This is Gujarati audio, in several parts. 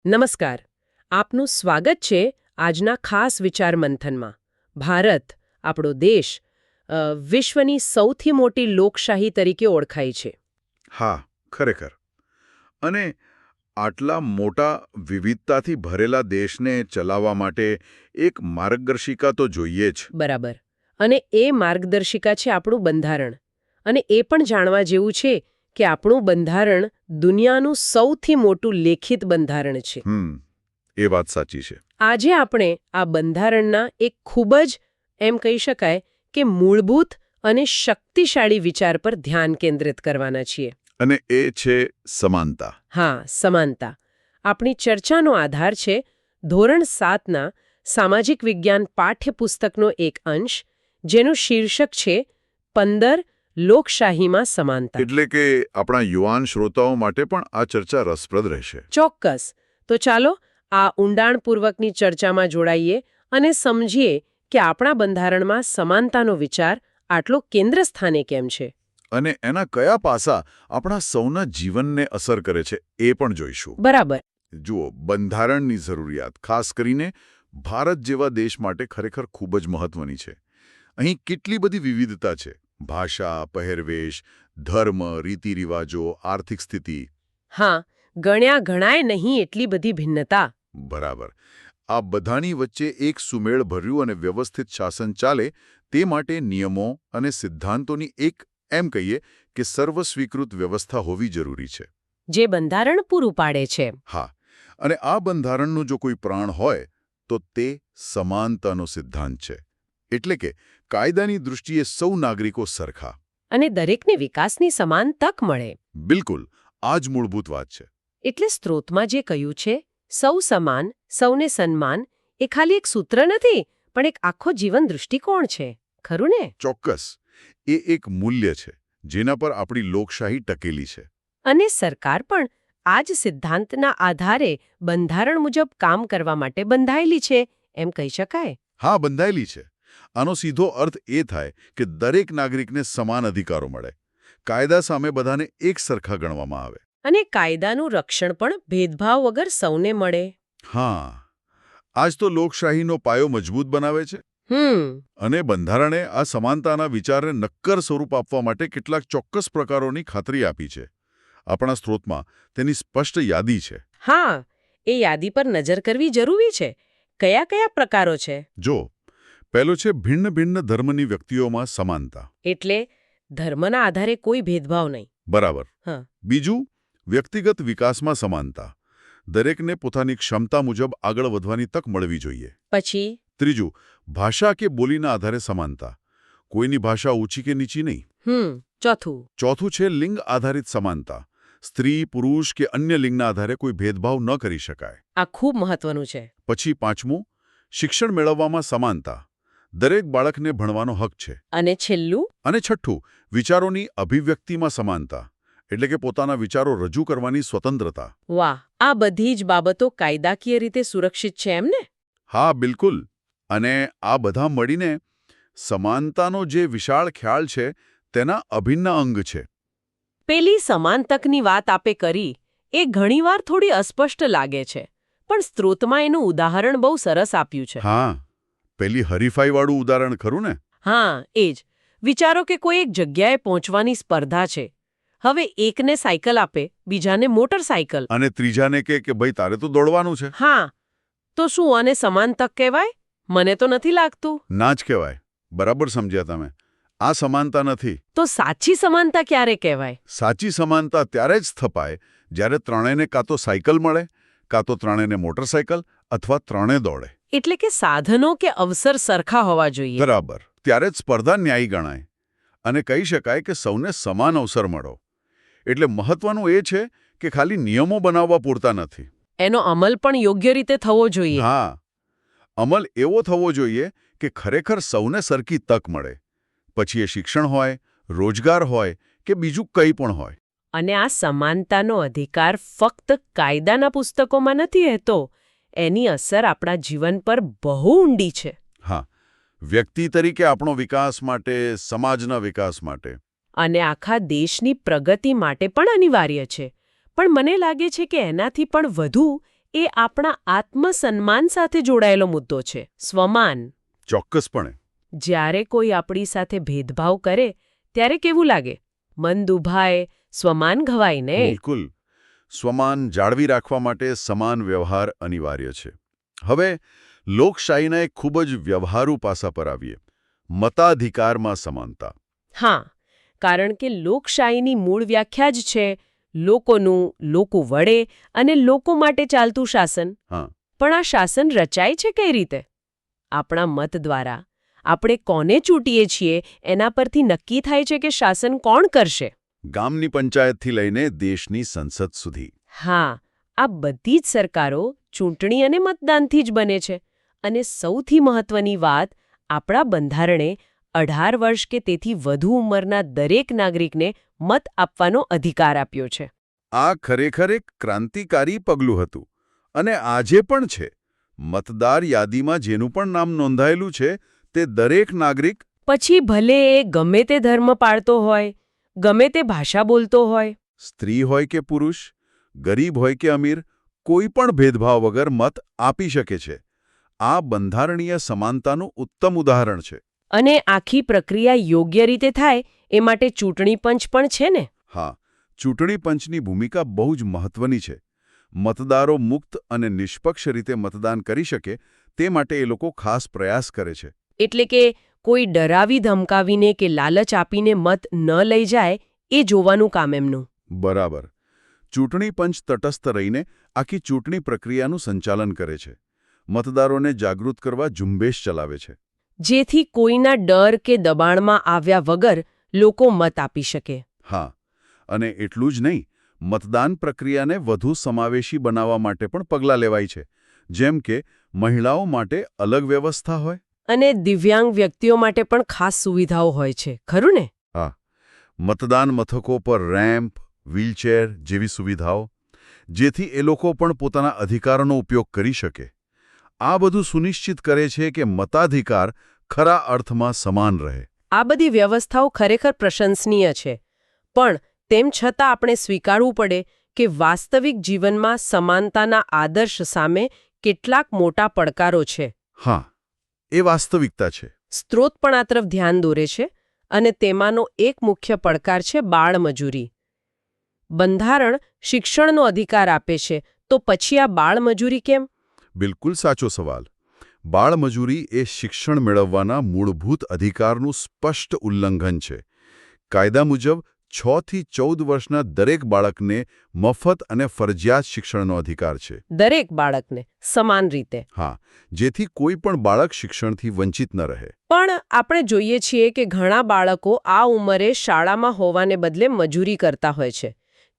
નમસ્કાર. આપનું સ્વાગત છે આજના ખાસ વિચાર મંથનમાં. ભારત, આપણો દેશ, વિશ્વની સૌથી મોટી લોકશાહી તરીકે ઓળખાય છે. હા, ખરેખર. અને આટલા મોટા વિવિધતાથી ભરેલા દેશને ચલાવવા માટે એક માર્ગદર્શિકા તો જોઈએ જ. બરાબર. અને એ માર્ગદર્શિકા છે આપણું બંધારણ. અને એ પણ જાણવા જેવું છે કે આપણું બંધારણ દુનિયાનું સૌથી મોટું લેખિત બંધારણ છે. એ વાત સાચી છે. આજે આપણે આ બંધારણના એક ખૂબ જ એમ કહી શકાય કે મૂળભૂત અને શક્તિશાળી વિચાર પર ધ્યાન કેન્દ્રિત કરવાના છીએ. અને એ છે સમાનતા. હા, સમાનતા. આપણી ચર્ચાનો આધાર છે ધોરણ 7ના સામાજિક વિજ્ઞાન પાઠ્યપુસ્તકનો એક અંશ, જેનું શીર્ષક છે 15 લોકશાહીમાં સમાનતા. એટલે કે આપણા યુવાન શ્રોતાઓ માટે પણ આ ચર્ચા રસપ્રદ રહેશે. ચોક્કસ. તો ચાલો આ ઊંડાણપૂર્વકની ચર્ચામાં જોડાઈએ અને સમજીએ કે આપણા બંધારણમાં સમાનતાનો વિચાર આટલો કેન્દ્ર સ્થાને કેમ છે. અને એના કયા પાસા આપણા સૌના જીવનને અસર કરે છે એ પણ જોઈશું. બરાબર. જુઓ, બંધારણની જરૂરિયાત ખાસ કરીને ભારત જેવા દેશ માટે ખરેખર ખૂબ જ મહત્વની છે. અહીં કેટલી બધી વિવિધતા છે. ભાષા, પહેરવેશ, ધર્મ, રીતિરિવાજો, આર્થિક સ્થિતિ. હા, ગણાય નહીં એટલી બધી ભિન્નતા. બરાબર. આ બધાની વચ્ચે એક સુમેળભર્યું અને વ્યવસ્થિત શાસન ચાલે તે માટે નિયમો અને સિદ્ધાંતોની એક એમ કહીએ કે સર્વસ્વીકૃત વ્યવસ્થા હોવી જરૂરી છે. જે બંધારણ પૂરું પાડે છે. હા, અને આ બંધારણનું જો કોઈ પ્રાણ હોય તો તે સમાનતાનો સિદ્ધાંત છે. એટલે કે કાયદાની દૃષ્ટિએ સૌ નાગરિકો સરખા. અને દરેકને વિકાસની સમાન તક મળે. બિલકુલ, આ જ મૂળભૂત વાત છે. એટલે સ્ત્રોતમાં જે કહ્યું છે સૌ સમાન, સૌને સન્માન, એ ખાલી એક સૂત્ર નથી, પણ એક આખો જીવન દૃષ્ટિકોણ છે. ખરું ને? ચોક્કસ. એ એક મૂલ્ય છે જેના પર આપણી લોકશાહી ટકેલી છે. અને સરકાર પણ આ જ સિદ્ધાંતના આધારે બંધારણ મુજબ કામ કરવા માટે બંધાયેલી છે, એમ કહી શકાય. હા, બંધાયેલી છે. આનો સીધો અર્થ એ થાય કે દરેક નાગરિકને સમાન અધિકારો મળે. કાયદા સામે બધાને એક સરખા ગણવામાં આવે. અને કાયદાનું રક્ષણ પણ ભેદભાવ વગર સૌને મળે. હા, આજ તો લોકશાહીનો પાયો મજબૂત બનાવે છે. અને બંધારણે આ સમાનતાના વિચારને નક્કર સ્વરૂપ આપવા માટે કેટલાક ચોક્કસ પ્રકારોની ખાતરી આપી છે. આપણા સ્ત્રોતમાં તેની સ્પષ્ટ યાદી છે. હા, એ યાદી પર નજર કરવી જરૂરી છે. કયા કયા પ્રકારો છે? જો, પહેલો છે ભિન્ન ભિન્ન ધર્મની વ્યક્તિઓમાં સમાનતા. એટલે ધર્મના આધારે કોઈ ભેદભાવ નહીં. બરાબર. હા. બીજું, વ્યક્તિગત વિકાસમાં સમાનતા. દરેકને પોતાની ક્ષમતા મુજબ આગળ વધવાની તક મળવી જોઈએ. પછી? ત્રીજું, ભાષા કે બોલીના આધારે સમાનતા. કોઈની ભાષા ઊંચી કે નીચી નહીં. ચોથું છે લિંગ આધારિત સમાનતા. સ્ત્રી, પુરુષ કે અન્ય લિંગના આધારે કોઈ ભેદભાવ ન કરી શકાય. આ ખૂબ મહત્વનું છે. પછી પાંચમું, શિક્ષણ મેળવવામાં સમાનતા. દરેક બાળકને ભણવાનો હક છે. અને છેલ્લું? અને છઠ્ઠું, વિચારોની અભિવ્યક્તિમાં સમાનતા. એટલે કે પોતાના વિચારો રજૂ કરવાની સ્વતંત્રતા. વાહ, આ બધી જ બાબતો કાયદાકીય રીતે સુરક્ષિત છે એમ ને? હા, બિલકુલ. અને આ બધા મળીને સમાનતાનો જે વિશાળ ખ્યાલ છે તેના અભિન્ન અંગ છે. પેલી સમાન તકની વાત આપે કરી એ ઘણીવાર થોડી અસ્પષ્ટ લાગે છે, પણ સ્ત્રોતમાં એનું ઉદાહરણ બહુ સરસ આપ્યું છે. હા, પેલી હરીફાઈવાળું ઉદાહરણ ખરું ને? હા, એ જ. વિચારો કે કોઈ એક જગ્યાએ પહોંચવાની સ્પર્ધા છે. હવે એકને સાયકલ આપે, બીજાને મોટરસાયકલ. અને ત્રીજાને કે ભાઈ તારે તો દોડવાનું છે. હા, તો શું આને સમાન તક કહેવાય? મને તો નથી લાગતું. ના જ કહેવાય. બરાબર સમજ્યા તમે. આ સમાનતા નથી. તો સાચી સમાનતા ક્યારે કહેવાય? સાચી સમાનતા ત્યારે જ સ્થપાય જ્યારે ત્રણેયને કાં તો સાયકલ મળે, કાં તો ત્રણેયને મોટરસાયકલ, અથવા ત્રણે દોડે. એટલે કે સાધનો કે અવસર સરખા હોવા જોઈએ. બરાબર. ત્યારે જ સ્પર્ધા ન્યાયી ગણાય અને કહી શકાય કે સૌને સમાન અવસર મળો. એટલે મહત્વનું એ છે કે ખાલી નિયમો બનાવવા પૂરતા નથી. એનો અમલ પણ યોગ્ય રીતે થવો જોઈએ. હા, અમલ એવો થવો જોઈએ કે ખરેખર સૌને સરખી તક મળે. પછી એ શિક્ષણ હોય, રોજગાર હોય કે બીજું કંઈ પણ હોય. અને આ સમાનતાનો અધિકાર ફક્ત કાયદાના પુસ્તકોમાં નથી રહેતો. એની અસર આપણા જીવન પર બહુ ઊંડી છે. હા, વ્યક્તિ તરીકે આપણો વિકાસ માટે, સમાજના વિકાસ માટે. અને આખા દેશની પ્રગતિ માટે પણ અનિવાર્ય છે. પણ મને લાગે છે કે એનાથી પણ વધુ એ આપણા આત્મસન્માન સાથે જોડાયેલો મુદ્દો છે, સ્વમાન. ચોક્કસપણે. જ્યારે કોઈ આપણી સાથે ભેદભાવ કરે ત્યારે કેવું લાગે? મન દુભાય, સ્વમાન ઘવાય ને? બિલકુલ. સ્વમાન જાળવી રાખવા માટે સમાન વ્યવહાર અનિવાર્ય છે. હવે લોકશાહીના એક ખૂબ જ વ્યવહારુ પાસા પર આવીએ. મતાધિકારમાં સમાનતા. હા, કારણ કે લોકશાહીની મૂળ વ્યાખ્યા જ છે લોકોનું, લોકો વડે અને લોકો માટે ચાલતું શાસન. હા. પણ આ શાસન રચાય છે કઈ રીતે? આપણા મત દ્વારા. આપણે કોને ચૂંટીએ છીએ એના પરથી નક્કી થાય છે કે શાસન કોણ કરશે. ગામની પંચાયતથી લઈને દેશની સંસદ સુધી. હા, આ બધી જ સરકારો ચૂંટણી અને મતદાનથી જ બને છે. અને સૌથી મહત્વની વાત, આપણા બંધારણે 18 વર્ષ કે તેથી વધુ ઉંમરના દરેક નાગરિકને મત આપવાનો અધિકાર આપ્યો છે. આ ખરેખર એક ક્રાંતિકારી પગલું હતું. અને આજે પણ છે. મતદાર યાદીમાં જેનું પણ નામ નોંધાયેલું છે તે દરેક નાગરિક, પછી ભલે એ ગમે તે ધર્મ પાળતો હોય, ગમે તે ભાષા બોલતો હોય, સ્ત્રી હોય કે પુરુષ, ગરીબ હોય કે અમીર, કોઈ પણ ભેદભાવ વગર મત આપી શકે છે. આ બંધારણીય સમાનતાનું ઉત્તમ ઉદાહરણ છે. અને આખી પ્રક્રિયા યોગ્ય રીતે થાય એ માટે ચૂંટણી પંચ પણ છે ને? હા, ચૂંટણી પંચની ભૂમિકા બહુ જ મહત્વની છે. મતદારો મુક્ત અને નિષ્પક્ષ રીતે મતદાન કરી શકે તે માટે એ લોકો ખાસ પ્રયાસ કરે છે. એટલે કે કોઈ ડરાવી ધમકાવીને કે લાલચ આપીને મત ન લઈ જાય એ જોવાનું કામ એમનું. બરાબર. ચૂંટણી પંચ તટસ્થ રહીને આખી ચૂંટણી પ્રક્રિયાનું સંચાલન કરે છે. મતદારોને જાગૃત કરવા ઝુંબેશ ચલાવે છે. જેથી કોઈના ડર કે દબાણમાં આવ્યા વગર લોકો મત આપી શકે. હા, અને એટલું જ નહીં, મતદાન પ્રક્રિયાને વધુ સમાવેશી બનાવવા માટે પણ પગલાં લેવાય છે. જેમ કે મહિલાઓ માટે અલગ વ્યવસ્થા હોય. અને દિવ્યાંગ વ્યક્તિઓ માટે પણ ખાસ સુવિધાઓ હોય છે, ખરું ને? હા, મતદાન મથકો પર રેમ્પ, વ્હીલચેર જેવી સુવિધાઓ, જેથી એ લોકો પણ પોતાના અધિકારોનો ઉપયોગ કરી શકે. આ બધું સુનિશ્ચિત કરે છે કે મતાધિકાર ખરા અર્થમાં સમાન રહે. આ બધી વ્યવસ્થાઓ ખરેખર પ્રશંસનીય છે. પણ તેમ છતાં આપણે સ્વીકારવું પડે કે વાસ્તવિક જીવનમાં સમાનતાના આદર્શ સામે કેટલાક મોટા પડકારો છે. હા, એ વાસ્તવિકતા છે. સ્ત્રોત પણ આ તરફ ધ્યાન દોરે છે. અને તેમાંનો એક મુખ્ય પડકાર છે બાળમજૂરી. બંધારણ શિક્ષણનો અધિકાર આપે છે, તો પછી આ બાળમજૂરી કેમ? બિલકુલ સાચો સવાલ. બાળમજૂરી એ શિક્ષણ મેળવવાના મૂળભૂત અધિકારનું સ્પષ્ટ ઉલ્લંઘન છે. કાયદા મુજબ 6 થી 14 વર્ષના દરેક બાળકને મફત અને ફરજિયાત શિક્ષણનો અધિકાર છે. દરેક બાળકને સમાન રીતે. હા, જેથી કોઈ પણ બાળક શિક્ષણથી વંચિત ન રહે. પણ આપણે જોઈએ છીએ કે ઘણા બાળકો આ ઉંમરે શાળામાં હોવાને બદલે મજૂરી કરતા હોય છે.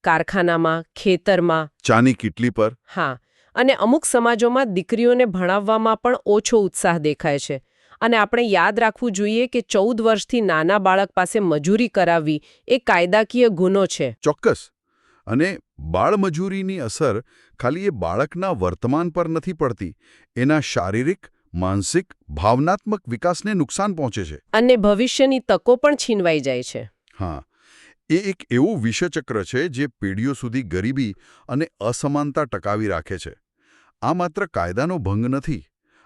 કારખાનામાં, ખેતરમાં, ચાની કીટલી પર. હા, અને અમુક સમાજોમાં દીકરીઓને ભણાવવામાં પણ ઓછો ઉત્સાહ દેખાય છે. અને આપણે યાદ રાખવું જોઈએ કે 14 વર્ષથી નાના બાળક પાસે મજૂરી કરાવવી એ કાયદાકીય ગુનો છે. ચોક્કસ. અને બાળમજૂરીની અસર ખાલી એ બાળકના વર્તમાન પર નથી પડતી, એના શારીરિક, માનસિક, ભાવનાત્મક વિકાસને નુકસાન પહોંચે છે. અને ભવિષ્યની તકો પણ છીનવાઈ જાય છે. હા, એ એક એવું વિષચક્ર છે જે પેઢીઓ સુધી ગરીબી અને અસમાનતા ટકાવી રાખે છે. આ માત્ર કાયદાનો ભંગ નથી,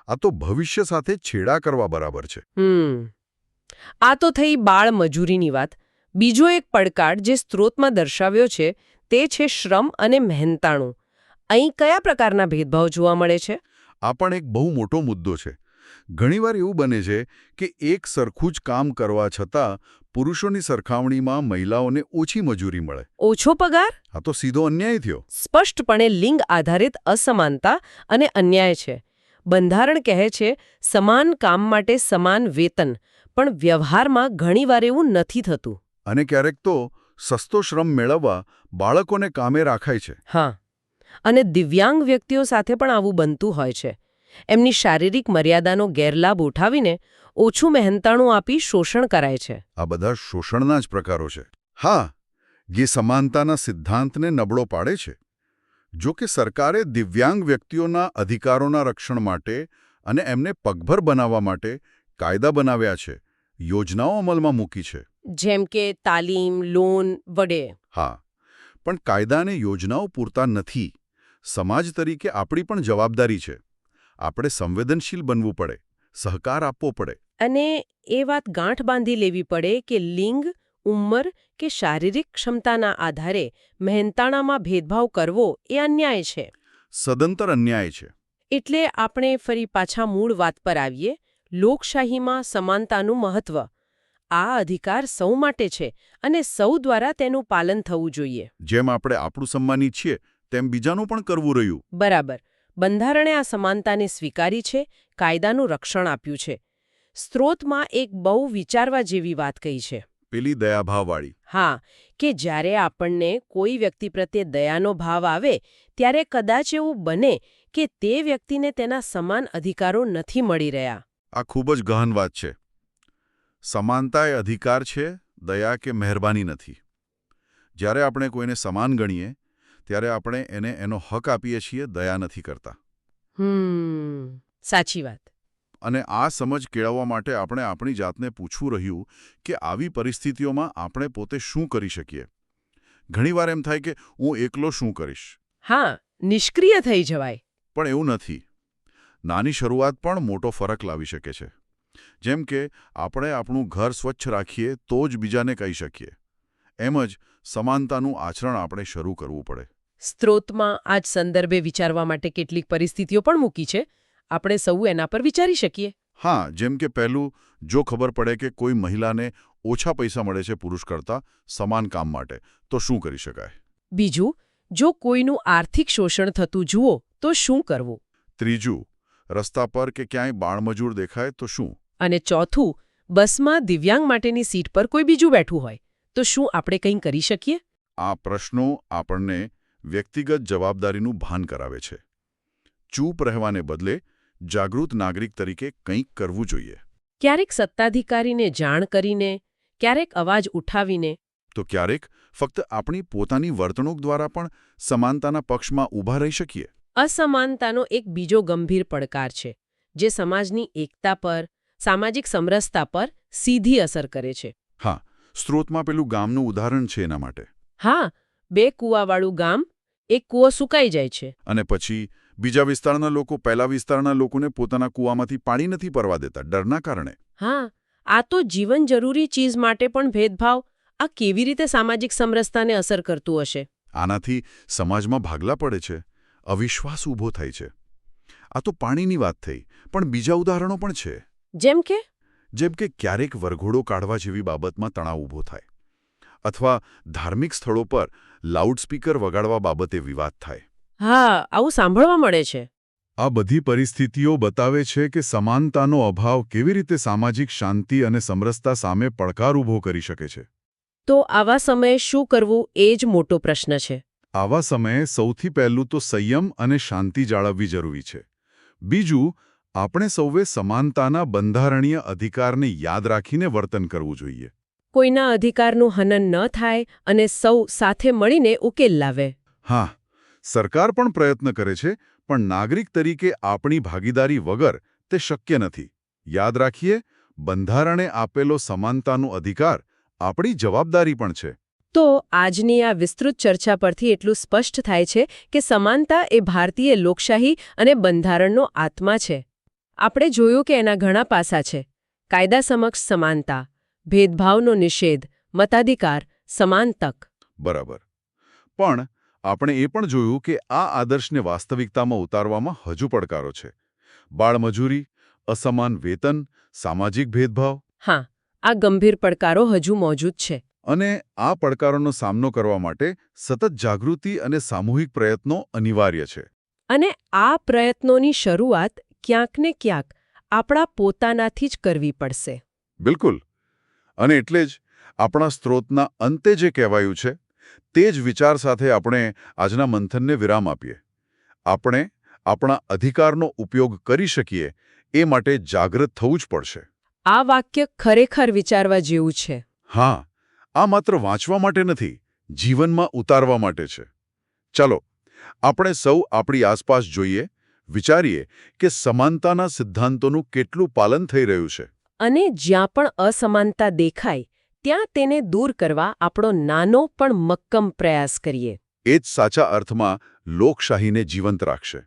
આ તો ભવિષ્ય સાથે છેડા કરવા બરાબર છે. આ તો થઈ બાળમજૂરીની વાત. બીજો એક પડકાર જે સ્ત્રોતમાં દર્શાવ્યો છે તે છે શ્રમ અને મહેનતાણું. અહીં કયા પ્રકારના ભેદભાવ જોવા મળે છે? આ પણ એક બહુ મોટો મુદ્દો છે. ઘણીવાર એવું બને છે કે એક સરખું જ કામ કરવા છતાં પુરુષોની સરખામણીમાં મહિલાઓને ઓછી મજૂરી મળે. ઓછો પગાર? આ તો સીધો અન્યાય થયો. સ્પષ્ટપણે લિંગ આધારિત અસમાનતા અને અન્યાય છે. બંધારણ કહે છે સમાન કામ માટે સમાન વેતન, પણ વ્યવહારમાં ઘણીવાર એવું નથી થતું. અને ક્યારેક તો સસ્તો શ્રમ મેળવવા બાળકોને કામે રાખાય છે. હા, અને દિવ્યાંગ વ્યક્તિઓ સાથે પણ આવું બનતું હોય છે. એમની શારીરિક મર્યાદાનો ગેરલાભ ઉઠાવીને ઓછું મહેનતાણું આપી શોષણ કરાય છે. આ બધા શોષણના જ પ્રકારો છે. હા, જે સમાનતાના સિદ્ધાંતને નબળો પાડે છે. જો કે સરકારે દિવ્યાંગ વ્યક્તિઓના અધિકારોના રક્ષણ માટે અને એમને પગભર બનાવવા માટે કાયદા બનાવ્યા છે, યોજનાઓ અમલમાં મૂકી છે. જેમ કે તાલીમ, લોન વડે. હા, પણ કાયદા અને યોજનાઓ પૂરતા નથી. સમાજ તરીકે આપણી પણ જવાબદારી છે. આપણે સંવેદનશીલ બનવું પડે, સહકાર આપવો પડે. અને એ વાત ગાંઠ બાંધી લેવી પડે કે લિંગ, ઉંમર કે શારીરિક ક્ષમતાના આધારે મહેનતાણામાં ભેદભાવ કરવો એ અન્યાય છે. સદંતર અન્યાય છે. એટલે આપણે ફરી પાછા મૂળ વાત પર આવીએ, લોકશાહીમાં સમાનતાનું મહત્વ. આ અધિકાર સૌ માટે છે અને સૌ દ્વારા તેનું પાલન થવું જોઈએ. જેમ આપણે આપણું સન્માની છીએ તેમ બીજાનું પણ કરવું રહ્યું. બરાબર. બંધારણે આ સમાનતાને સ્વીકારી છે, કાયદાનું રક્ષણ આપ્યું છે. સ્ત્રોતમાં એક બહુ વિચારવા જેવી વાત કહી છે. પેલી દયાભાવવાળી. હા, કે જ્યારે આપણને કોઈ વ્યક્તિ પ્રત્યે દયાનો ભાવ આવે ત્યારે કદાચ એવું બને કે તે વ્યક્તિને તેના સમાન અધિકારો નથી મળી રહ્યા. આ ખૂબ જ ગહન વાત છે. સમાનતા એ અધિકાર છે, દયા કે મહેરબાની નથી. જ્યારે આપણે કોઈને સમાન ગણીએ ત્યારે આપણે એને એનો હક આપીએ છીએ, દયા નથી કરતા. સાચી વાત. અને આ સમજ કેળવવા માટે આપણે આપણી જાતને પૂછવું રહ્યું કે આવી પરિસ્થિતિઓમાં આપણે પોતે શું કરી શકીએ. ઘણીવાર એમ થાય કે હું એકલો શું કરીશ. હા, નિષ્ક્રિય થઈ જવાય. પણ એવું નથી. નાની શરૂઆત પણ મોટો ફરક લાવી શકે છે. જેમ કે આપણે આપણું ઘર સ્વચ્છ રાખીએ તો જ બીજાને કહી શકીએ. એમ જ સમાનતાનું આચરણ આપણે શરૂ કરવું પડે. સ્ત્રોતમાં આ જ સંદર્ભે વિચારવા માટે કેટલીક પરિસ્થિતિઓ પણ મૂકી છે. આપણે સૌ એના પર વિચારી શકીએ. હા, જેમ કે પહેલું, જો ખબર પડે કે કોઈ મહિલાને ઓછા પૈસા મળે છે પુરુષ કરતાં સમાન કામ માટે, તો શું કરી શકાય? બીજું, જો કોઈનું આર્થિક શોષણ થતું જુઓ તો શું કરવું? ત્રીજું, રસ્તા પર કે ક્યાંય બાળમજૂર દેખાય તો શું? અને ચોથું, બસમાં દિવ્યાંગ માટેની સીટ પર કોઈ બીજું બેઠું હોય તો શું આપણે કંઈ કરી શકીએ? આ પ્રશ્નો આપણને વ્યક્તિગત જવાબદારીનું ભાન કરાવે છે. ચૂપ રહેવાને બદલે જાગૃત નાગરિક તરીકે કંઈક કરવું જોઈએ. ક્યારેક સત્તાધિકારીને જાણ કરીને, ક્યારેક અવાજ ઉઠાવીને, તો ક્યારેક ફક્ત આપણી પોતાની વર્તણૂક દ્વારા પણ સમાનતાના પક્ષમાં ઊભા રહી શકીએ. અસમાનતાનો એક બીજો ગંભીર પડકાર છે, જે સમાજની એકતા પર, સામાજિક સમરસતા પર સીધી અસર કરે છે. હા, સ્ત્રોતમાં પેલું ગામનું ઉદાહરણ છે એના માટે. હા, 2 કૂવાવાળું ગામ, એક કૂવો સુકાઈ જાય છે. અને પછી બીજા વિસ્તારના લોકો પહેલા વિસ્તારના લોકોને પોતાના કૂવામાંથી પાણી નથી પરવા દેતા, ડરના કારણે. હા, આ તો જીવન જરૂરી ચીજ માટે પણ ભેદભાવ. આ કેવી રીતે સામાજિક સમરસતાને અસર કરતું હશે? આનાથી સમાજમાં ભાગલા પડે છે, અવિશ્વાસ ઊભો થાય છે. આ તો પાણીની વાત થઈ, પણ બીજા ઉદાહરણો પણ છે. જેમ કે ક્યારેક વરઘોડો કાઢવા જેવી બાબતમાં તણાવ ઊભો થાય, અથવા ધાર્મિક સ્થળો પર લાઉડસ્પીકર વગાડવા બાબતે વિવાદ થાય. હા, આવું સાંભળવા મળે છે. આ બધી પરિસ્થિતિઓ બતાવે છે કે સમાનતાનો અભાવ કેવી રીતે સામાજિક શાંતિ અને સમરસતા સામે પડકાર ઊભો કરી શકે છે. તો આવા સમયે શું કરવું એ જ મોટો પ્રશ્ન છે. આવા સમયે સૌથી પહેલું તો સંયમ અને શાંતિ જાળવવી જરૂરી છે. બીજું, આપણે સૌએ સમાનતાના બંધારણીય અધિકારને યાદ રાખીને વર્તન કરવું જોઈએ. કોઈના અધિકારનું હનન ન થાય અને સૌ સાથે મળીને ઉકેલ લાવે. હા, સરકાર પણ પ્રયત્ન કરે છે, પણ નાગરિક તરીકે આપણી ભાગીદારી વગર તે શક્ય નથી. યાદ રાખીએ, બંધારણે આપેલો સમાનતાનો અધિકાર આપણી જવાબદારી પણ છે. તો આજની આ વિસ્તૃત ચર્ચા પરથી એટલું સ્પષ્ટ થાય છે કે સમાનતા એ ભારતીય લોકશાહી અને બંધારણનો આત્મા છે. આપણે જોયું કે એના ઘણા પાસા છે. કાયદા સમક્ષ સમાનતા, ભેદભાવનો નિષેધ, મતાધિકાર, સમાન તક. બરાબર. પણ આપણે એ પણ જોયું કે આ આદર્શને વાસ્તવિકતામાં ઉતારવામાં હજુ પડકારો છે. બાળમજૂરી, અસમાન વેતન, સામાજિક ભેદભાવ. હા, આ ગંભીર પડકારો હજુ મોજૂદ છે. અને આ પડકારોનો સામનો કરવા માટે સતત જાગૃતિ અને સામૂહિક પ્રયત્નો અનિવાર્ય છે. અને આ પ્રયત્નોની શરૂઆત ક્યાંક ને ક્યાંક આપણા પોતાનાથી જ કરવી પડશે. બિલકુલ. અને એટલે જ આપણા સ્ત્રોતના અંતે જે કહેવાયું છે તે જ વિચાર સાથે આપણે આજના મંથનને વિરામ આપીએ. આપણે આપણા અધિકારનો ઉપયોગ કરી શકીએ એ માટે જાગૃત થવું જ પડશે. આ વાક્ય ખરેખર વિચારવા જેવું છે. હા, આ માત્ર વાંચવા માટે નથી, જીવનમાં ઉતારવા માટે છે. ચાલો, આપણે સૌ આપણી આસપાસ જોઈએ, વિચારીએ કે સમાનતાના સિદ્ધાંતોનું કેટલું પાલન થઈ રહ્યું છે. અને જ્યાં પણ અસમાનતા દેખાય ત્યાં તેને દૂર કરવા આપણો નાનો પણ મક્કમ પ્રયાસ કરીએ. એ જ સાચા અર્થમાં લોકશાહીને જીવંત રાખશે.